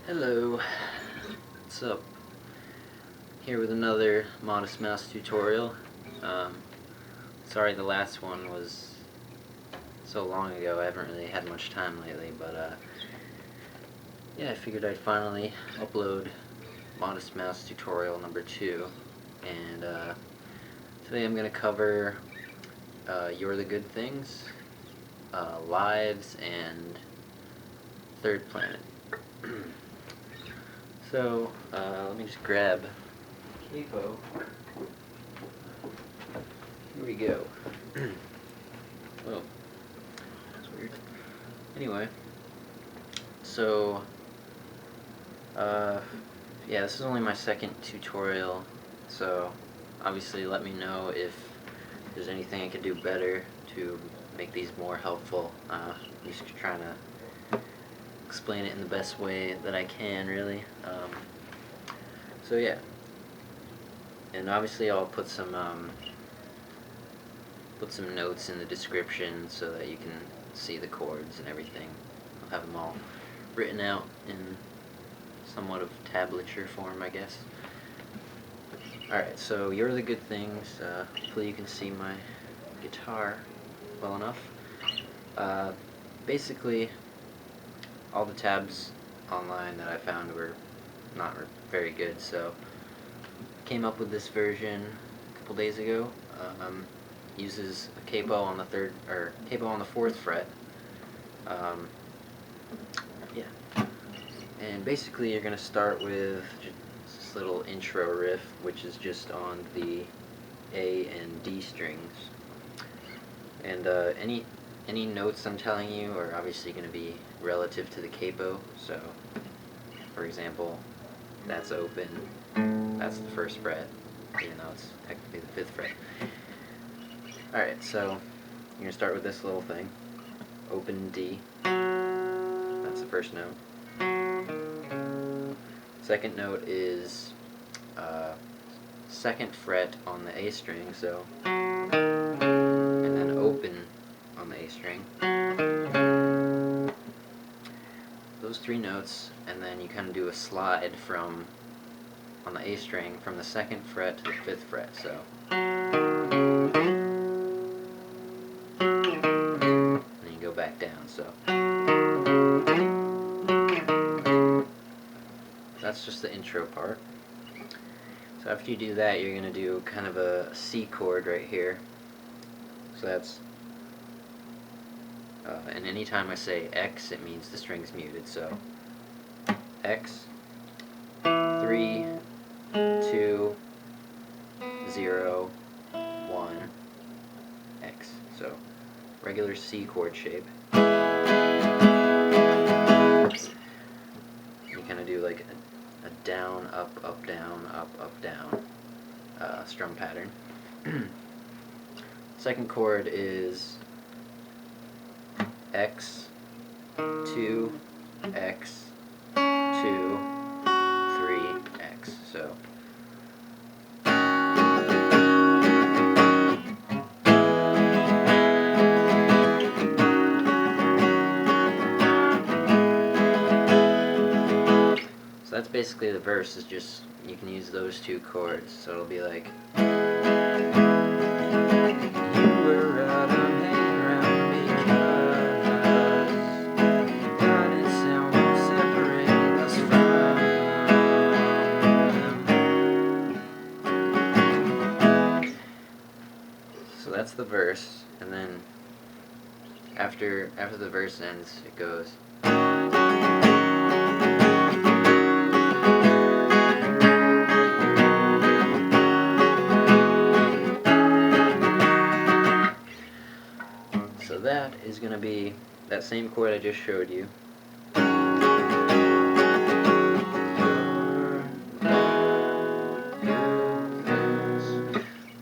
Hello, what's up? Here with another Modest Mouse tutorial. Sorry the last one was so long ago, I haven't really had much time lately, but yeah, I figured I'd finally upload Modest Mouse tutorial number 2, and today I'm going to cover You're the Good Things, Lives, and Third Planet. So, let me just grab capo. Here we go. Oh, that's weird. Anyway, so, yeah, this is only my second tutorial, so obviously let me know if there's anything I could do better to make these more helpful. I'm just trying to explain it in the best way that I can, really. So yeah, and obviously I'll put some notes in the description so that you can see the chords and everything. I'll have them all written out in somewhat of tablature form, I guess. Alright, so You're the Good Things. Hopefully you can see my guitar well enough. Basically, all the tabs online that I found were not very good, so I came up with this version a couple days ago. Uses a capo on the capo on the 4th fret. Yeah, and basically you're gonna start with this little intro riff, which is just on the A and D strings, and any notes I'm telling you are obviously going to be relative to the capo. So, for example, that's open, that's the 1st fret, even though it's technically the 5th fret. Alright, so you're going to start with this little thing, open D, that's the 1st note. 2nd note is 2nd fret on the A string, so, and then open on the A string. Those 3 notes, and then you kind of do a slide from, on the A string, from the 2nd fret to the 5th fret, so. And then you go back down, so. That's just the intro part. So after you do that, you're going to do kind of a C chord right here. So that's, and anytime I say X, it means the string's muted, so X, 3, 2, 0, 1, X. So regular C chord shape. You kind of do like a down, up, up, down, up, up, down strum pattern. 2nd chord is X, 2, X, 2, 3, X. So that's basically the verse. Is just, you can use those 2 chords, so it'll be like, you were out, I'm hanging around because God and someone separated us from. So that's the verse, and then after the verse ends, it goes. So that is going to be that same chord I just showed you.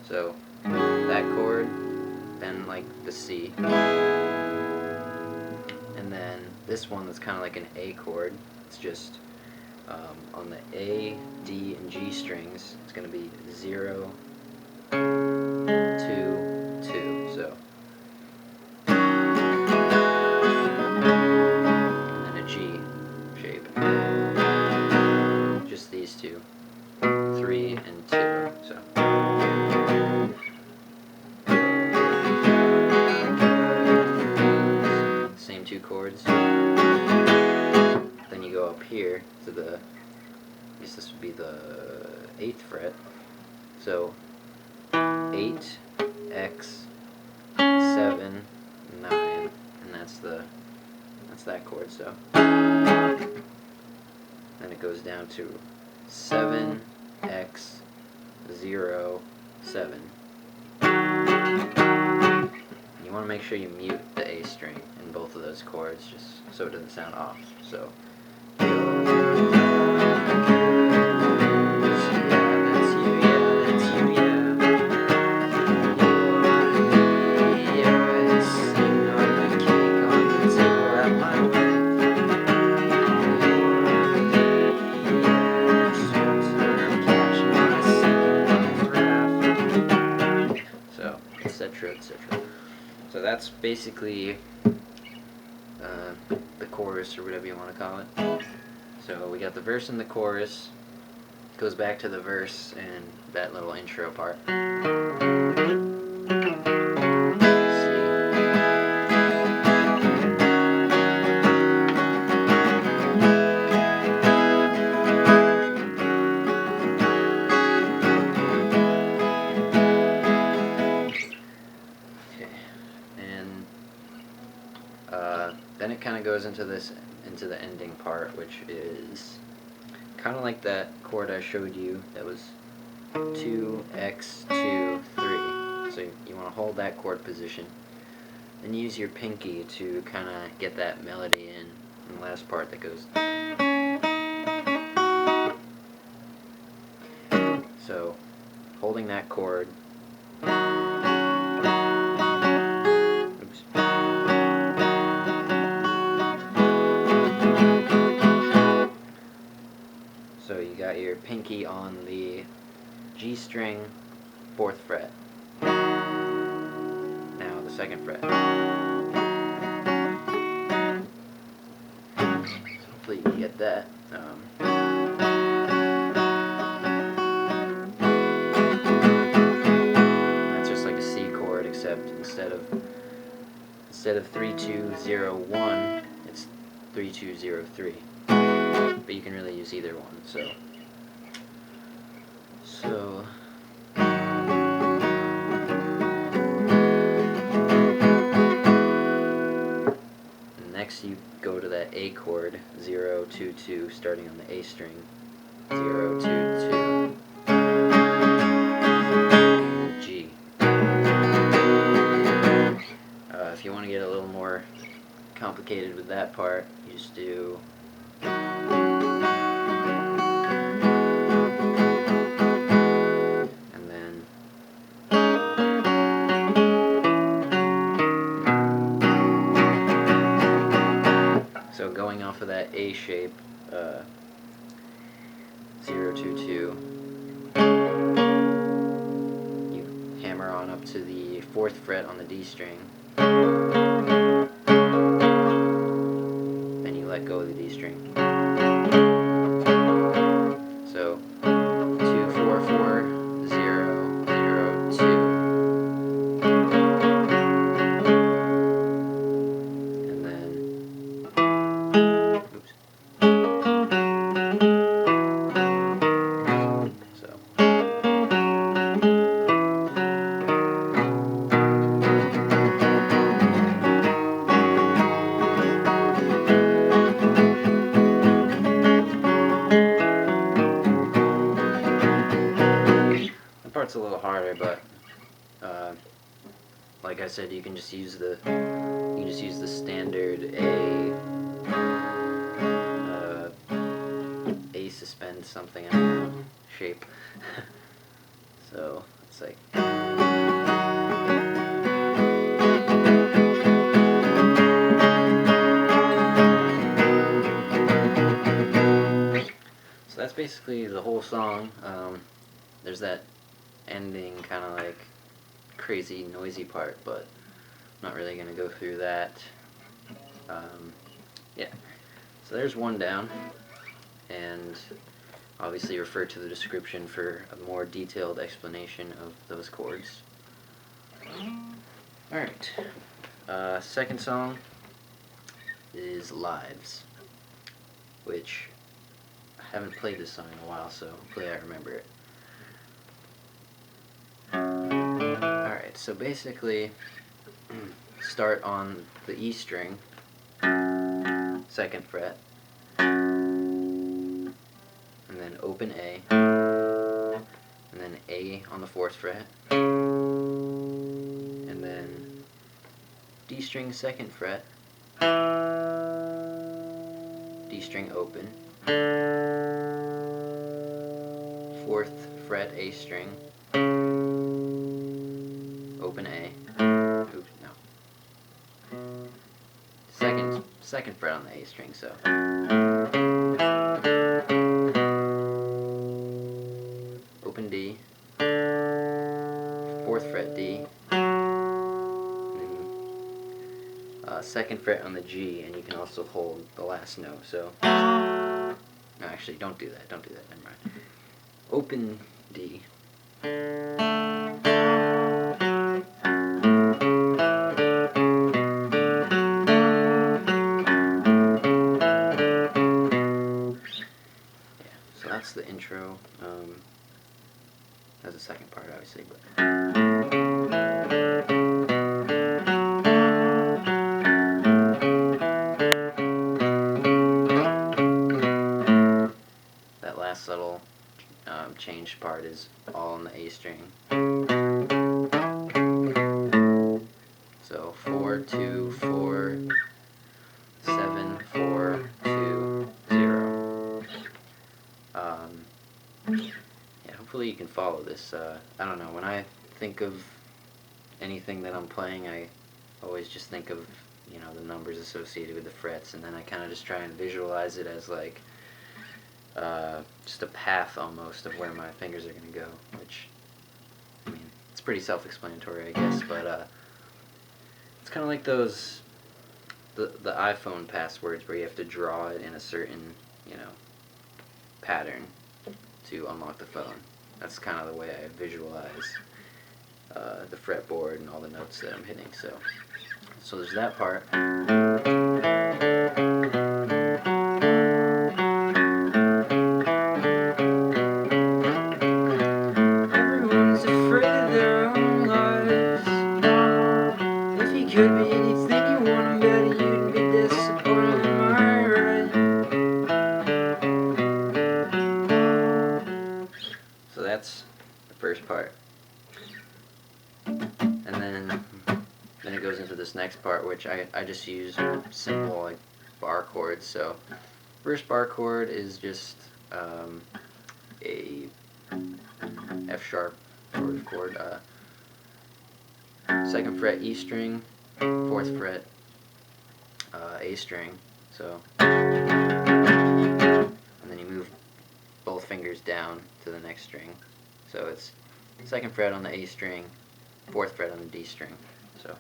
So that chord, then like the C, and then this one that's kind of like an A chord. It's just on the A, D, and G strings, it's going to be 0, 2, 2. So. And then a G shape. here to the, I guess this would be the 8th fret. So 8, X, 7, 9, and that's that chord. So then it goes down to 7, X, 0, 7. You want to make sure you mute the A string in both of those chords, just so it doesn't sound off. So etc., etc. So that's basically the chorus, or whatever you want to call it. So we got the verse and the chorus. It goes back to the verse and that little intro part. Then it kind of goes into the ending part, which is kind of like that chord I showed you. That was 2, X, 2, 3. So you want to hold that chord position, and use your pinky to kind of get that melody in the last part that goes. So holding that chord. So you got your pinky on the G string, 4th fret. Now the 2nd fret. So hopefully you can get that. That's just like a C chord, except instead of 3, 2, 0, 1, it's 3, 2, 0, 3. But you can really use either one. So next you go to that A chord, 0, 2, 2, starting on the A string, 0, 2, 2, G. If you want to get a little more complicated with that part, you just do going off of that A shape, 0, 2, 2, you hammer on up to the 4th fret on the D string, then you let go of the D string. So 2, 4, 4, 0, 0, 2. Part's a little harder, but like I said, you can just use the standard A suspend something, I don't know, shape. So it's like. So that's basically the whole song. There's that ending kind of like crazy noisy part, but I'm not really going to go through that. Yeah, so there's one down, and obviously refer to the description for a more detailed explanation of those chords. Alright, second song is Lives, which haven't played this song in a while, so hopefully I remember it. Alright, so basically, start on the E string, 2nd fret, and then open A, and then A on the 4th fret, and then D string 2nd fret, D string open, 4th fret A string, open A, oops, no, second fret on the A string, so open D, 4th fret D, and then 2nd fret on the G, and you can also hold the last note, so, no, actually, don't do that, never mind. Open D, so that's the intro. That's the second part, obviously, but that last little changed part is all on the A string. So 4 2 4 7 4 2 0. Yeah, hopefully you can follow this. I don't know, when I think of anything that I'm playing, I always just think of, you know, the numbers associated with the frets, and then I kind of just try and visualize it as like just a path almost of where my fingers are going to go, which, I mean, it's pretty self-explanatory, I guess, but it's kind of like those, the iPhone passwords where you have to draw it in a certain, you know, pattern to unlock the phone. That's kind of the way I visualize the fretboard and all the notes that I'm hitting. So there's that part. Everyone's afraid of their own lives. If you could be anything you want to be, you'd be disappointed in my right. So that's the first part. And then it goes into this next part, which I just use simple like bar chords. So first bar chord is just a F sharp sort of chord, 2nd fret E string, 4th fret A string. So, and then you move both fingers down to the next string. So it's 2nd fret on the A string, 4th fret on the D string. So.